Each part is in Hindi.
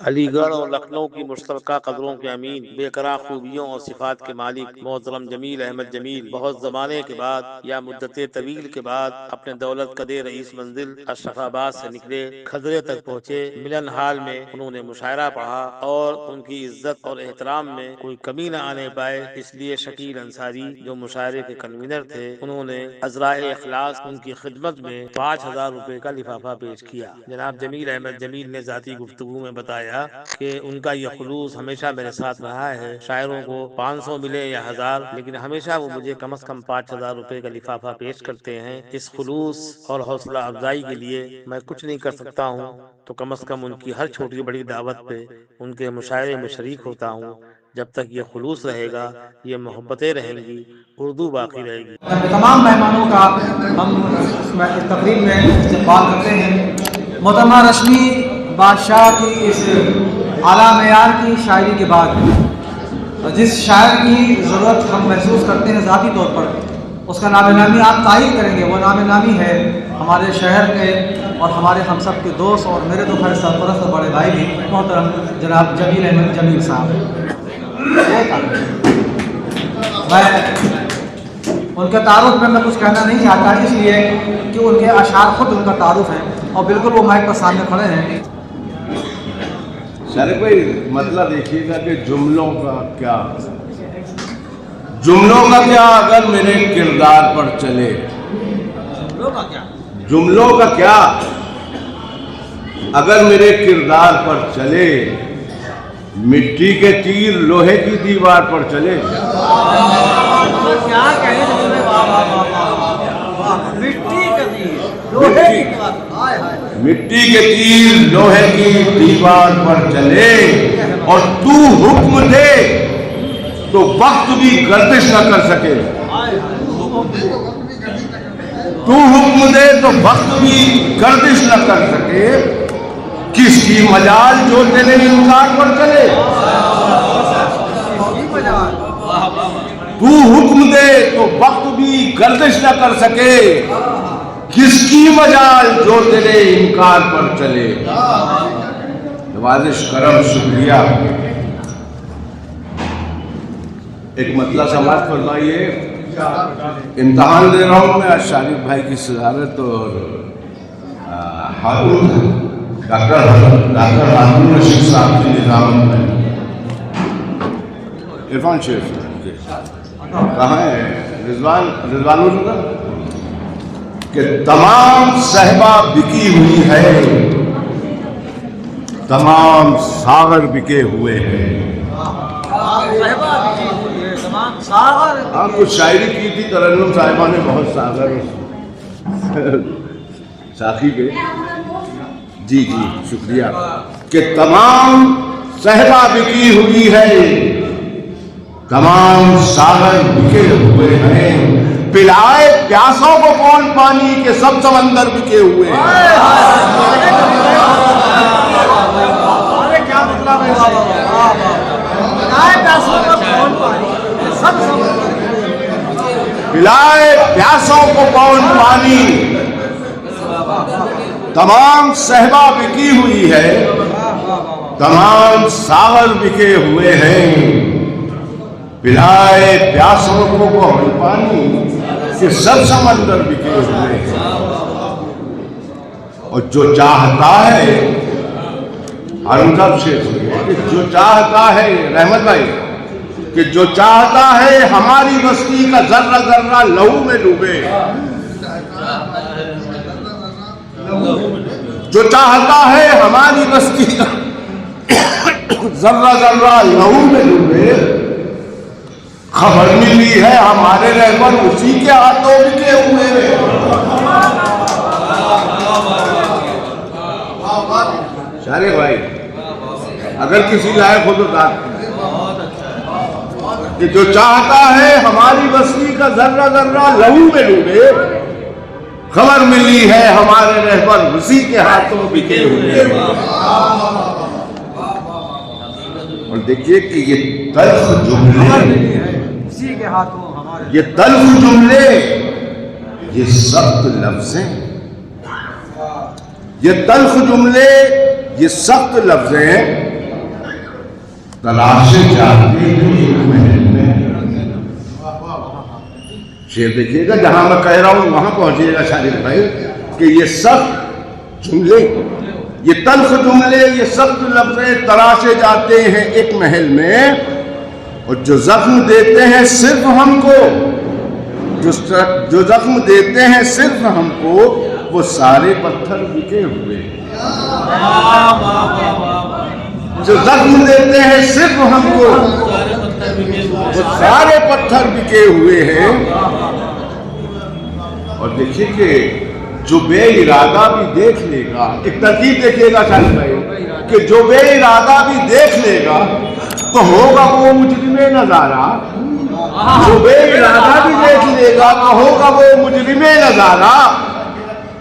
अलीगढ़ और लखनऊ की मुश्तरका कदरों के अमीन, बेकरार खूबियों और सिफात के मालिक मोहतरम जमील अहमद जमील बहुत ज़माने के बाद या मुद्दत तवील के बाद अपने दौलत कदे रईस मंजिल अशरफाबाद से निकले, खदरे तक पहुँचे। मिलन हाल में उन्होंने मुशायरा पढ़ा और उनकी इज्जत और एहतराम में कोई कमी न आने पाए, इसलिए शकील अंसारी जो मुशायरे के कन्वीनर थे, उन्होंने अज़राए इखलास उनकी खिदमत में 5,000 रुपए का लिफाफा पेश किया। जनाब जमील अहमद जमील ने जाती गुफ्तगू में बताया कि उनका यह खुलूस हमेशा मेरे साथ रहा है। शायरों को 500 मिले या 1000, लेकिन हमेशा वो मुझे कम से कम 5,000 रुपए का लिफाफा पेश करते हैं। इस खुलूस और हौसला अफजाई के लिए मैं कुछ नहीं कर सकता हूँ, तो कम से कम उनकी हर छोटी बड़ी दावत पे उनके मुशायरे में शरीक होता हूँ। जब तक ये खुलूस रहेगा, ये मोहब्बतें रहेंगी, उर्दू बाकी रहेगी। तमाम मेहमानों का हम इस तकरीब में इस्तकबाल करते हैं। मोहतरमा रश्मी बादशाह की इस आला मेयार की शायरी के बाद जिस शायर की ज़रूरत हम महसूस करते हैं ज़ाती तौर पर, उसका नाम नामी आप तारीफ़ करेंगे। वो नाम नामी है हमारे शहर के और हमारे हम सब के दोस्त और मेरे तो खैर सरपरस्त बड़े भाई भी मोहतरम जनाब जमील अहमद जमील साहब। मैं उनके तारुफ में मैं कुछ कहना नहीं चाहता, इसलिए कि उनके अशार खुद उनका तारुफ है और बिल्कुल वो माइक पर सामने खड़े हैं। सारे भाई मतलब देखिएगा कि जुमलों का क्या अगर मेरे किरदार पर चले, जुमलों का क्या अगर मेरे किरदार पर चले, मिट्टी के तीर लोहे की दीवार पर चले। क्या कहें मिट्टी के तीर लोहे की दीवार पर चले और तू हुक्म दे तो वक्त भी गर्दिश न कर सके। तू हुक्म दे तो वक्त भी गर्दिश न कर सके। किसकी मजाल जो तेरे इनकार पर चले। तू हुक्म दे तो वक्त भी गर्दिश न कर सके। किसकी मजाल जो तेरे इनकार पर चले। नवाजिश करम शुक्रिया। एक मतलब समाज फरमाइए। इम्तहान दे रहा हूँ मैं शारिफ भाई की सदारत और डॉक्टर हारून रशीद साहब की निजामत में। इरफान शेख कहाँ है? रिजवान कि तमाम सहबा बिकी हुई है, तमाम सागर बिके हुए हैं। हाँ, कुछ शायरी की थी तरन्नुम साहिबा ने, बहुत सागर साखी पे। जी जी शुक्रिया। कि तमाम सहबा बिकी हुई है, तमाम सागर बिके हुए हैं। पिलाए प्यासों को कौन पानी के सब समंदर बिके हुए हैं। क्या मतलब है? पिलाए प्यासों को कौन पानी, तमाम सहबा बिकी हुई है, तमाम सागर बिके हुए हैं। पिलाए प्यासों को कौन पानी के सब समंदर बिके हुए हैं। और जो चाहता है, अरुंधव शेख कि जो चाहता है, रहमत भाई, कि जो चाहता है हमारी बस्ती का जर्रा जर्रा लहू में डूबे। जो चाहता है हमारी बस्ती का जर्रा जर्रा लहू में डूबे। खबर मिली है हमारे रहबर उसी के हाथों बिके हुए हैं। सारे भाई अगर किसी लायक हो तो कि जो चाहता है हमारी बस्ती का जर्रा जर्रा लहू में डूबे। खबर मिली है हमारे रहबर उसी के हाथों बिके हुए हैं। और देखिए कि ये तल्ख जुमले, के हाथों हमारे, ये तल्ख जुमले, ये सख्त लफ्ज़ें, ये तल्ख जुमले, ये सख्त लफ्ज़ें तलाशे जाते हैं एक महल में। शेर देखिएगा, जहां मैं कह रहा हूं वहां पहुंचिएगा शारिक भाई, कि ये सब जुमले, ये तल्ख जुमले, ये सख्त लफ्ज़ तलाशे जाते हैं एक महल में, और जो जख्म देते हैं सिर्फ हमको, जो जख्म देते हैं सिर्फ हमको, वो सारे पत्थर बिके हुए हैं। जो जख्म देते हैं सिर्फ हमको, वो सारे पत्थर बिके हुए हैं। और देखिए कि जो बेइरादा भी देख लेगा, एक तरकीब देखिएगा शाहिद भाई, कि जो बेइरादा भी देख लेगा तो होगा वो मुजरिमे नजारा। जो बेइरादा भी देख लेगा तो होगा वो मुजरिमे नजारा।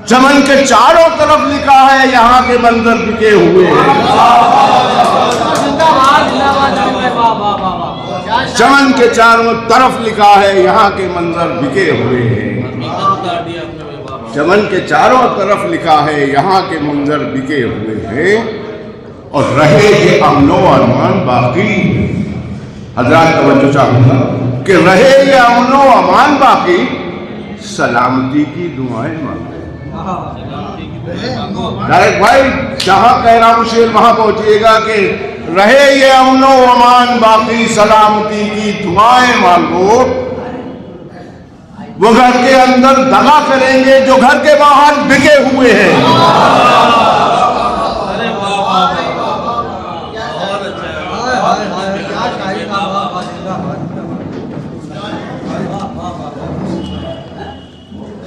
चमन के चारों तरफ लिखा है यहाँ के मंजर बिके हुए हैं। चमन के चारों तरफ लिखा है यहाँ के मंजर बिके हुए हैं। चमन के चारों तरफ लिखा है यहाँ के मंजर बिके हुए हैं। और रहे ये अमनो अमान बाकी, हजरात तवज्जो चाहूंगा कि रहे ये अमनो अमान बाकी, सलामती की दुआएं मांगे। डायरेक्ट भाई जहां कह रहा हूं शेर वहां पहुंचिएगा कि रहे ये अमनो अमान बाकी, सलामती की दुआएं मांगो। वो घर के अंदर दगा करेंगे जो घर के बाहर बिके हुए हैं।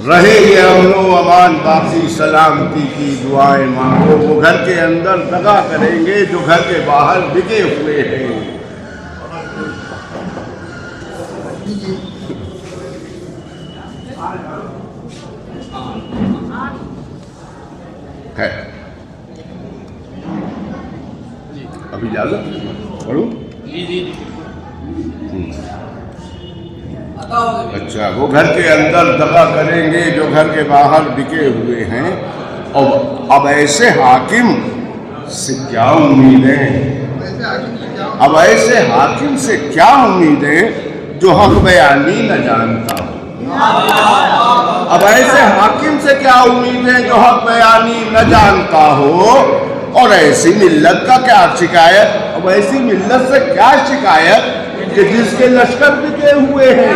रहे ये अमनो अमान बाकी, सलामती की दुआएं मांगो। वो घर के अंदर दगा करेंगे जो घर के बाहर बिके हुए हैं। है अभी इजाजत पढ़ूं? अच्छा, वो घर के अंदर दगा करेंगे जो घर के बाहर बिके हुए हैं। और अब ऐसे हाकिम से क्या उम्मीदें, अब ऐसे हाकिम से क्या उम्मीदें जो हक बयानी न जानता हो। अब ऐसे हाकिम से क्या उम्मीदें जो हक बयानी न जानता हो। और ऐसी मिल्लत का क्या शिकायत, अब ऐसी मिल्लत से क्या शिकायत कि जिसके लश्कर बिके हुए हैं।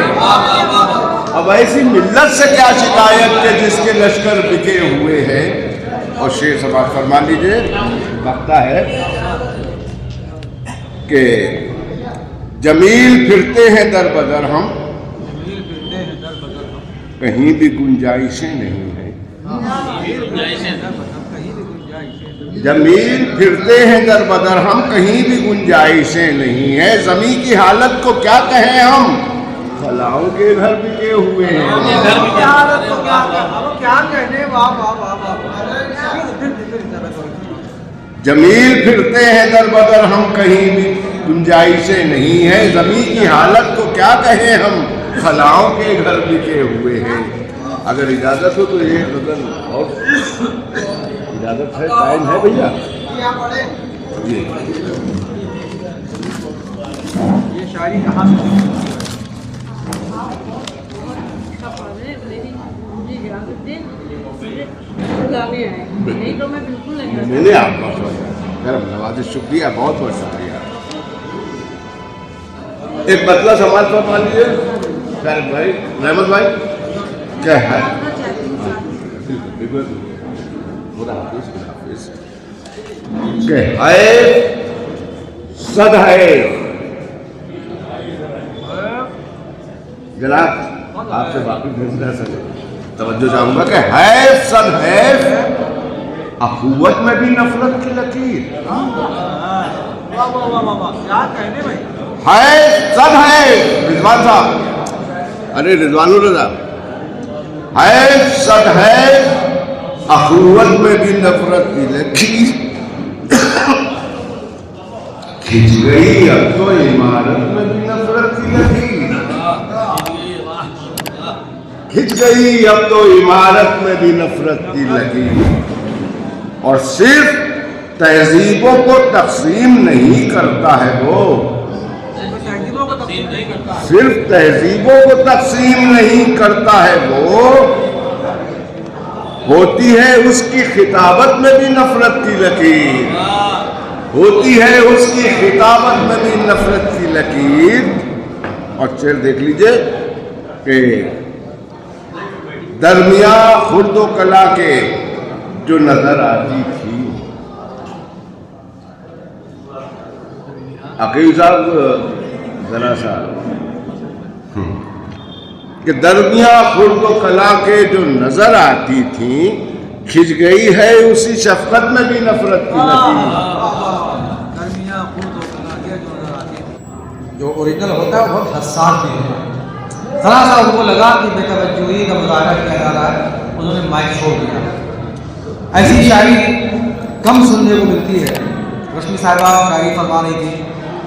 अब ऐसी मिल्लत से क्या शिकायत कि जिसके लश्कर बिके हुए हैं। और शेर समाज फरमा लीजिए, लगता है कि जमील फिरते हैं दर बदर हम, कहीं भी गुंजाइशें नहीं है। जमील फिरते हैं दर बदर हम, कहीं भी गुंजाइशें नहीं है। जमीन की हालत को क्या कहें हम, फलाओं के घर बिके हुए हैं। जमील फिरते हैं दर बदर हम, कहीं भी गुंजाइशें नहीं है। जमीन की हालत को क्या कहें हम, फलाओं के घर बिके हुए हैं। अगर इजाजत हो तो ये गजल और इजाजत है, टाइम है भैया? ये शायरी कहाँ से? मैंने आपका नवाज़, शुक्रिया, बहुत बहुत शुक्रिया। एक बदला समाज पर मान लीजिए भाई, रहमत भाई, क्या है सद है जनाब, आपसे वापिस भेजना सके तवज्जो चाहूंगा कि है सद है, अखुवत में भी नफरत की लकीर। क्या कहने भाई, है सद है रिजवान साहब, अरे रिजवानुर रजा, है सद है, अखुवत में भी नफरत की लकीर। खिंच गई अब तो इमारत में भी नफरत की लकीर। खिंच गई अब तो इमारत में भी नफरत की लकीर। और सिर्फ तहजीबों को तकसीम नहीं करता है वो, सिर्फ तहजीबों को तकसीम नहीं करता है वो, होती है उसकी खिताबत में भी नफरत की लकीर, होती है उसकी खिताबत में भी नफरत की लकीर। और शेर देख लीजिए कि दरमिया खुर्दो कला के जो नजर आती थी। अकील साहब जरा सा कि दरमिया खुर्द कला के जो नजर आती थी, खिंच गई है उसी शफकत में भी नफरत की लकीर। जो ओरिजिनल होता है वो बहुत हसास भी होता है। थोड़ा सा उनको लगा कि बेतवज्जोही का मुजाहरा किया जा रहा है, उन्होंने माइक छोड़ दिया। ऐसी शायरी कम सुनने को मिलती है। रश्मि साहिबा शायरी फरमा रही थी,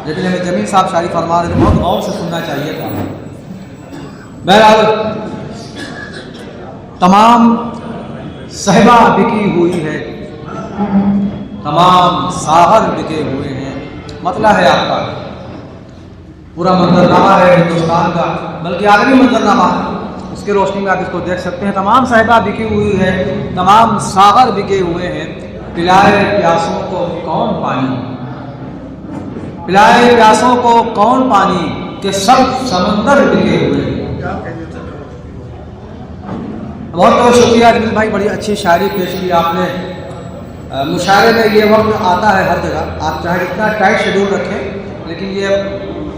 लेकिन हमें जमीन साहब शायरी फरमा रहे थे, बहुत गौर से सुनना चाहिए था। बहरहाल तमाम सहबा बिकी हुई है, तमाम साहर बिके हुए हैं, मतलब है आपका पूरा मंजरनामा है हिंदुस्तान का, बल्कि आलमी मंजरनामा है। उसकी रोशनी में आप इसको देख सकते हैं। तमाम सहबा बिकी हुई है, तमाम सागर बिके हुए हैं, पिलाए प्यासों को कौन पानी, पिलाए प्यासों को कौन पानी, के सब समंदर बिके हुए हैं। बहुत बहुत शुक्रिया अजमीर भाई, बड़ी अच्छी शायरी पेश की आपने। मुशायरे में ये वक्त आता है हर जगह, आप चाहे जितना टाइट शेड्यूल रखें, लेकिन ये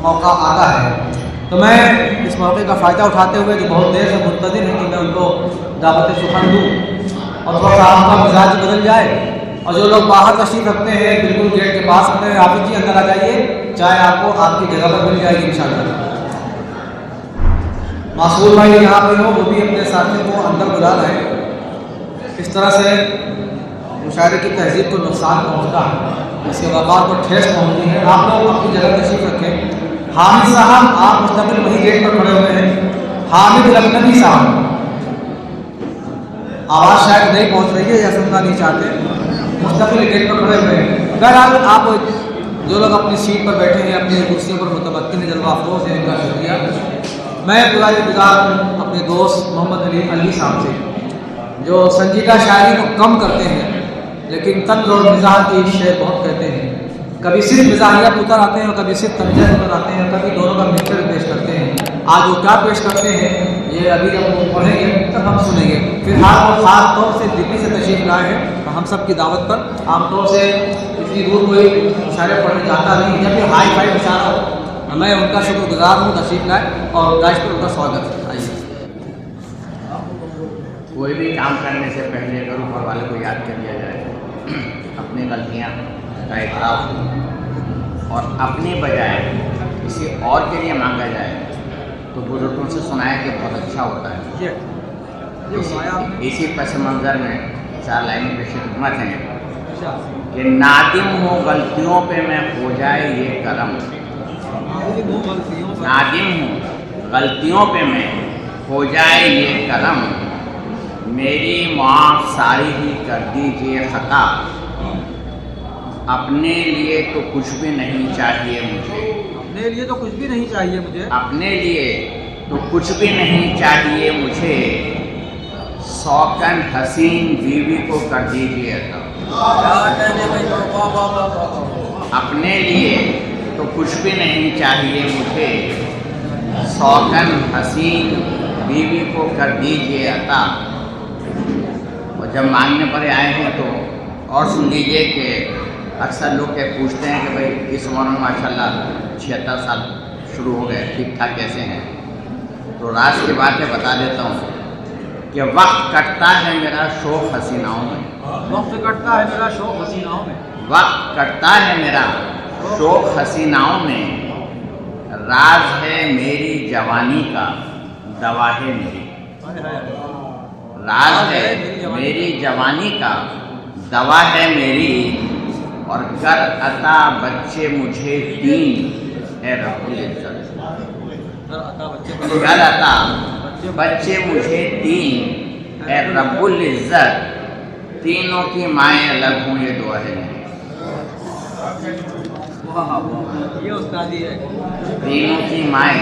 मौका आता है। तो मैं इस मौके का फ़ायदा उठाते हुए जो बहुत देर से मुंतज़िर हैं कि मैं उनको दावत सुखन दूँ और थोड़ा सा आपका मिजाज बदल जाए, और जो लोग बाहर तशरीफ़ रखते हैं बिल्कुल गेट के पास खड़े हैं, हाफिज़ जी अंदर आ जाइए, चाय आपको आपकी जगह पर मिल जाएगी इंशाअल्लाह। मासूर भाई यहाँ पे हो, वो भी अपने साथी को अंदर बुला रहे हैं। इस तरह से मुशायरे की तहजीब को नुकसान पहुँचता है, इसके वक़ार को ठेस पहुँचती है। आप लोग अपनी जगह तशरीफ़ रखें। हामिद साहब आप मुस्तकिल वही गेट पर खड़े हुए हैं। हामिद लखनवी साहब, आवाज़ शायद नहीं पहुँच रही है या सुनना नहीं चाहते, मुस्तकिल गेट पर खड़े हुए हैं। बहरहाल आप जो लोग अपनी सीट पर बैठे हैं, अपनी कुर्सियों पर मुतमक्किन जलवा अफरोज़ हैं, इनका शुक्रिया। मैं गुज़ार अपने दोस्त मोहम्मद अली साहब से, जो संजीदा शायरी को कम करते हैं लेकिन तंज और मिजाज की शेर बहुत कहते हैं। कभी सिर्फ मिजाहियत उतर आते हैं और कभी सिर्फ तंजीत उतर आते हैं, कभी दोनों का मिक्सचर पेश करते हैं। आज वो क्या पेश करते हैं ये अभी जब वो पढ़ेंगे तब हम सुनेंगे। फिलहाल वो ख़ास तौर से दिल्ली से तशरीफ़ लाए हैं हम सब की दावत पर। आमतौर से इतनी दूर कोई इशारे पढ़ने जाता नहीं, जब भी हाई फाई इशारा हो मैं उनका शुक्रगुजार हूँ तशरीफ़ लाए और दाइश पर उनका स्वागत है। आइए। कोई भी काम करने से पहले अगर ऊपर वाले को याद कर लिया जाए, अपनी गलतियाँ का इकरार हो और अपनी बजाय किसी और के लिए मांगा जाए, तो बुजुर्गों से सुनाया कि बहुत अच्छा होता है। इसी पस मंज़र में 4 लाइनें पेश खिदमत हैं कि नादिम हो गलतियों पे मैं हो जाए ये करम, नादिम हूँ गलतियों पे मैं हो जाए ये करम, मेरी माफ़ सारी ही कर दीजिए ख़ता, अपने लिए तो कुछ भी नहीं चाहिए मुझे, अपने लिए तो कुछ भी नहीं चाहिए मुझे, अपने लिए तो कुछ भी नहीं चाहिए मुझे, शौकन हसीन बीवी को कर दीजिए अता, अपने लिए तो कुछ भी नहीं चाहिए मुझे, शौकन हसीन बीवी को कर दीजिए अता। और जब मांगने पर आए हैं तो और सुन लीजिए कि अक्सर लोग पूछते हैं कि भाई इस उम्र में माशाल्लाह 76 साल शुरू हो गए, ठीक ठाक कैसे हैं? तो राज की बातें बता देता हूँ कि वक्त कटता है मेरा शौक़ हसीनाओं में, वक्त कटता है मेरा शौक़ हसीनाओं में, वक्त कटता है मेरा शौक़ हसीनाओं में, राज है मेरी जवानी का दवा है मेरी, राज है मेरी जवानी का दवा है मेरी, और कर अता बच्चे मुझे 3 है रब्बुल इज़्ज़त, कर अता बच्चे मुझे 3 है रब्बुल इज़्ज़त, तीनों की माएँ अलग हों ये दुआ है मेरी। ये उस्तादी है। तीनों की माएँ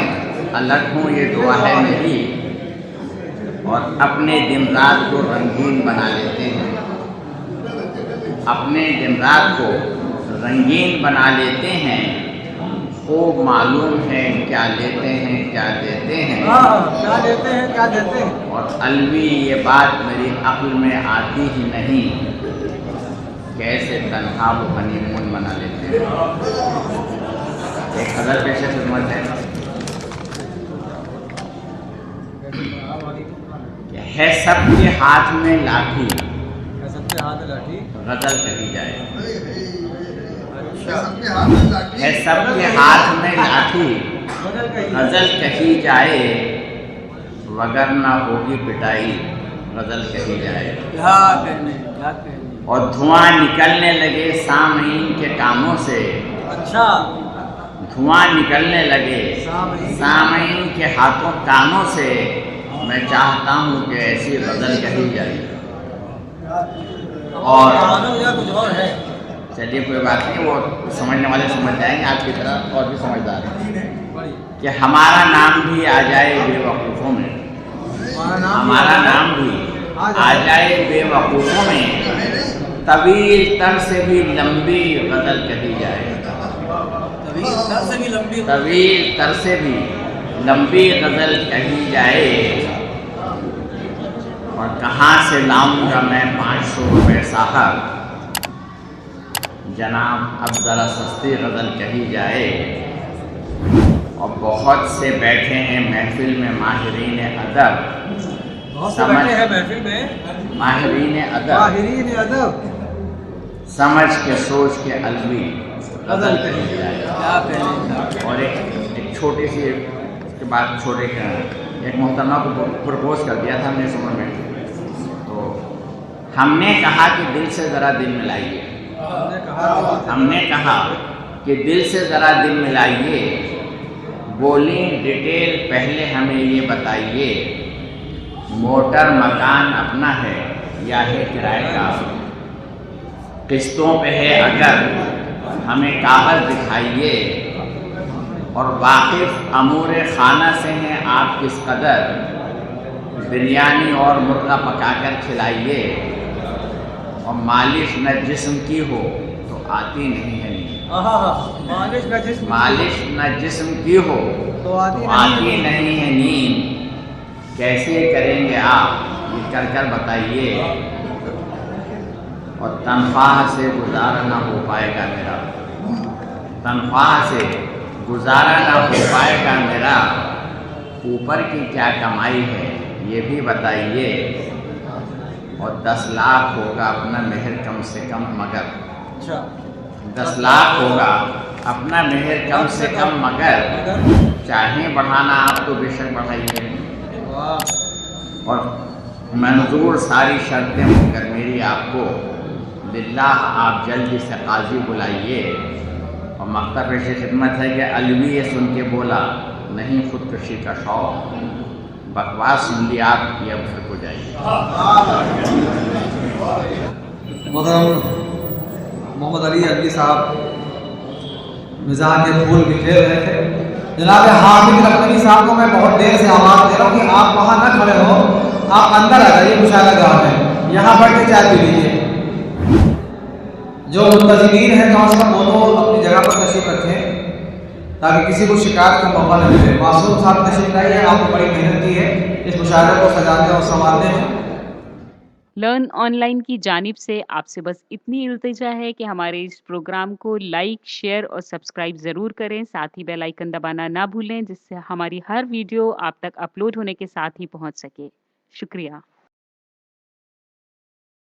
अलग हों ये दुआ है मेरी, और अपने दिन रात को रंगीन बना लेते हैं, अपने दिन रात को रंगीन बना लेते हैं। खूब मालूम है क्या लेते हैं क्या देते हैं, क्या देते हैं क्या देते हैं। और अलवी ये बात मेरी अक्ल में आती ही नहीं, कैसे तन्हा वो हनीमून मना लेते हैं। एक हज़र पेशे खिदमत है सबके हाथ में लाठी, सबके हाथ में लाठी गजल कही जाए। अच्छा है सबके हाथ में लाठी, गजल कही जाए, वगर ना होगी पिटाई, गजल कही जाए। क्या कहने। और धुआं निकलने लगे सामईन के कानों से, अच्छा धुआं निकलने लगे सामईन के हाथों कानों से, मैं चाहता हूँ कि ऐसी गजल कही जाए। और कुछ और है। चलिए कोई बात नहीं, वो समझने वाले समझ जाएंगे, आपकी तरह और भी समझदार हैं। कि हमारा नाम भी आ जाए बेवकूफ़ों में, हमारा नाम भी आ जाए बेवकूफ़ों में, तवील तर से भी लंबी गजल कही जाए। तवील तर से भी लंबी गजल कही जाए। और कहाँ से लाऊंगा मैं 500 रुपये साहब, जनाब अब ज़रा सस्ती गज़ल कही जाए। और बहुत से बैठे हैं महफिल में माहिरीन अदब, माहिरीन अदब, समझ के सोच के अलवी गज़ल कही जाए। और एक छोटी सी उसके बाद छोटे एक मोहतरमा को प्रपोज कर दिया था हमने इस उम्र में, तो हमने कहा कि दिल से ज़रा दिल मिलाइए, हमने कहा कि दिल से ज़रा दिल मिलाइए, बोली डिटेल पहले हमें ये बताइए, मोटर मकान अपना है या है किराए का, किस्तों पे है अगर हमें कागज़ दिखाइए, और वाकिफ़ अमूरे खाना से हैं आप किस कदर, बिरयानी और मुर्गा पकाकर खिलाइए, और मालिश न जिस्म की हो तो आती नहीं है नींद, मालिश न जिस्म की हो तो आती नहीं है नींद, कैसे करेंगे आप ये कर कर बताइए, और तनख्वाह से गुजारा ना हो पाएगा मेरा, तनख्वाह से गुजारा ना हो पाएगा मेरा, ऊपर की क्या कमाई है ये भी बताइए, और 10 लाख होगा अपना मेहर कम से कम मगर, 10 लाख होगा अपना मेहर कम से कम मगर, चाहे बढ़ाना आप तो बेशक बढ़ाइए, और मंजूर सारी शर्तें होकर मेरी आपको, बिल्लाह आप जल्दी से काजी बुलाइए। और मक्ता पेश खिदमत है कि अलवी ये सुन के बोला नहीं खुदकशी का शौक, बकवास सुन ली आप ये अब घर को जाइए। मोहम्मद अली अलवी साहब मिजाज के फूल बिखेर रहे थे। जनाब हामिद लखनवी साहब को मैं बहुत देर से आवाज़ दे रहा हूँ कि आप वहाँ न खड़े हो, आप अंदर आ जाइए मुशायरा गाह में, यहाँ बैठ के चाय पी लीजिए। जो मुंतज़िमीन है कम से कम वो तो अपनी जगह पर तशरीफ रखें ताकि किसी को शिकायत का मौका न मिले। मासूम साहब तशरीफ लाइए, आपने बड़ी मेहनत की है इस मुशायरे को सजाने और संवारने में। लर्न ऑनलाइन की जानिब से आपसे बस इतनी इल्तिजा है कि हमारे इस प्रोग्राम को लाइक, शेयर और सब्सक्राइब ज़रूर करें। साथ ही बेल आइकन दबाना ना भूलें, जिससे हमारी हर वीडियो आप तक अपलोड होने के साथ ही पहुंच सके। शुक्रिया।